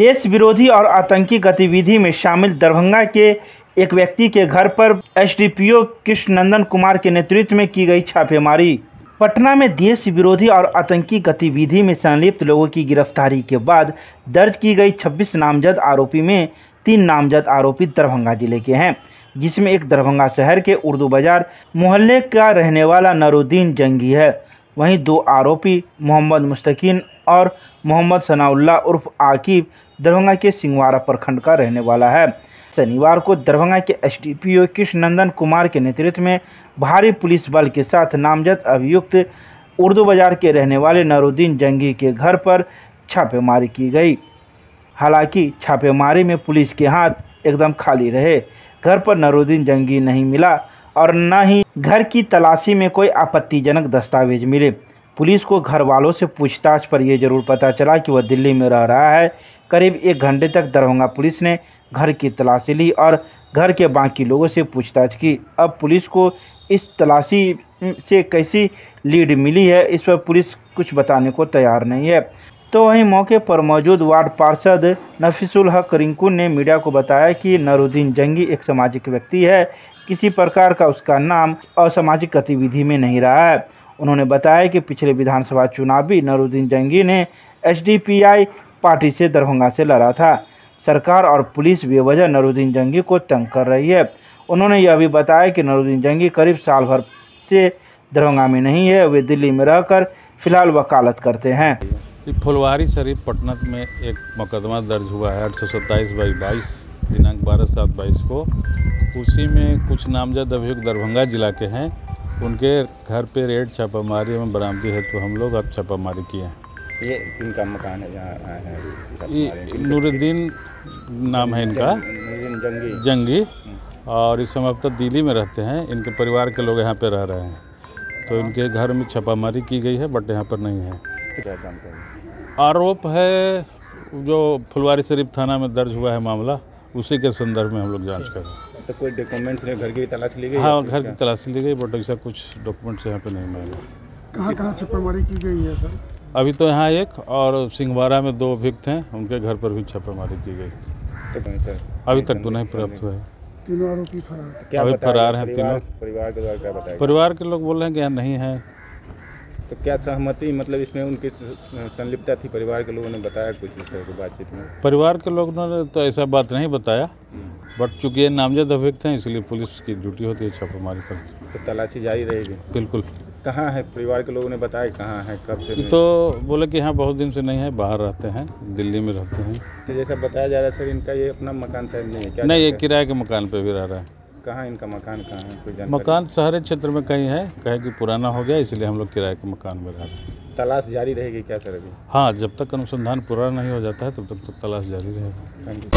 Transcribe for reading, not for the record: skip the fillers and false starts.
देश विरोधी और आतंकी गतिविधि में शामिल दरभंगा के एक व्यक्ति के घर पर एसडीपीओ कृष्णनंदन कुमार के नेतृत्व में की गई छापेमारी। पटना में देश विरोधी और आतंकी गतिविधि में संलिप्त लोगों की गिरफ्तारी के बाद दर्ज की गई 26 नामजद आरोपी में 3 नामजद आरोपी दरभंगा जिले के हैं, जिसमें एक दरभंगा शहर के उर्दू बाजार मोहल्ले का रहने वाला नरूद्दीन जंगी है। वहीं 2 आरोपी मोहम्मद मुस्तकीन और मोहम्मद सनाउल्लाह उर्फ आकिब दरभंगा के सिंहवाड़ा प्रखंड का रहने वाला है। शनिवार को दरभंगा के एसडीपीओ कृष्णनंदन कुमार के नेतृत्व में भारी पुलिस बल के साथ नामजद अभियुक्त उर्दू बाजार के रहने वाले नरूद्दीन जंगी के घर पर छापेमारी की गई। हालांकि छापेमारी में पुलिस के हाथ एकदम खाली रहे। घर पर नरूद्दीन जंगी नहीं मिला और न ही घर की तलाशी में कोई आपत्तिजनक दस्तावेज मिले। पुलिस को घर वालों से पूछताछ पर यह जरूर पता चला कि वह दिल्ली में रह रहा है। करीब 1 घंटे तक दरभंगा पुलिस ने घर की तलाशी ली और घर के बाकी लोगों से पूछताछ की। अब पुलिस को इस तलाशी से कैसी लीड मिली है, इस पर पुलिस कुछ बताने को तैयार नहीं है। तो वहीं मौके पर मौजूद वार्ड पार्षद नफीसुल हक रिंकू ने मीडिया को बताया कि नरूद्दीन जंगी एक सामाजिक व्यक्ति है, किसी प्रकार का उसका नाम असामाजिक गतिविधि में नहीं रहा है। उन्होंने बताया कि पिछले विधानसभा चुनाव भी नरूद्दीन जंगी ने एसडीपीआई पार्टी से दरभंगा से लड़ा था। सरकार और पुलिस बेवजह नरूद्दीन जंगी को तंग कर रही है। उन्होंने यह भी बताया कि नरूद्दीन जंगी करीब साल भर से दरभंगा में नहीं है, वे दिल्ली में रहकर फिलहाल वकालत करते हैं। फुलवारी शरीफ पटना में एक मुकदमा दर्ज हुआ है 827/22 दिनांक 12/7/22 को। उसी में कुछ नामजद अभियुक्त दरभंगा जिला के हैं। उनके घर पे रेड छापामारी में बरामदी है, तो हम लोग अब छापामारी किए हैं। ये इनका मकान है जहाँ है? नूरुद्दीन नाम है इनका, जंगी, और इस समय अब तक दिल्ली में रहते हैं। इनके परिवार के लोग यहाँ पे रह रहे हैं, तो इनके घर में छापामारी की गई है, बट यहाँ पर नहीं है। आरोप है जो फुलवारी शरीफ थाना में दर्ज हुआ है मामला, उसी के संदर्भ में हम लोग जांच कर रहे हैं। तो कोई डॉक्यूमेंट्स ने घर की तलाशी ली गई? हाँ, घर की तलाशी ली गई, बट ऐसा कुछ डॉक्यूमेंट्स यहाँ पे नहीं मिला। कहाँ छापेमारी की गई है सर? अभी तो यहाँ एक, और सिंहवाड़ा में 2 अभियुक्त हैं, उनके घर पर भी छापेमारी की गई। तो अभी तक तो नहीं प्राप्त हुआ है। तीनों आरोपी फरार? क्या अभी फरार हैं तीनों। परिवार के द्वारा क्या बताया? परिवार के लोग बोल रहे हैं कि यहाँ नहीं है। तो क्या सहमति, मतलब इसमें उनकी संलिप्तता थी? परिवार के लोगों ने बताया कुछ इस तरह की बातचीत में? परिवार के लोगों ने तो ऐसा बात नहीं बताया, बट चूंकि ये नामजद अभियुक्त हैं, इसलिए पुलिस की ड्यूटी होती है छापेमारी करती है। तो तलाशी जारी रहेगी? बिल्कुल। कहाँ है? परिवार के लोगों ने बताया कहाँ है, कब से? तो बोले कि यहाँ बहुत दिन से नहीं है, बाहर रहते हैं, दिल्ली में रहते हैं। तो जैसा बताया जा रहा है सर, इनका ये अपना मकान शायद नहीं है क्या? नहीं, ये किराए के मकान पे भी रह रहा है। कहाँ इनका मकान, कहाँ है कोई जानकारी? मकान शहरी क्षेत्र में कहीं है, कहे कि पुराना हो गया, इसलिए हम लोग किराए के मकान में रह रहे हैं। तलाश जारी रहेगी क्या सर अभी? हाँ, जब तक अनुसंधान पूरा नहीं हो जाता है तब तक तो तलाश जारी रहेगा। Thank you.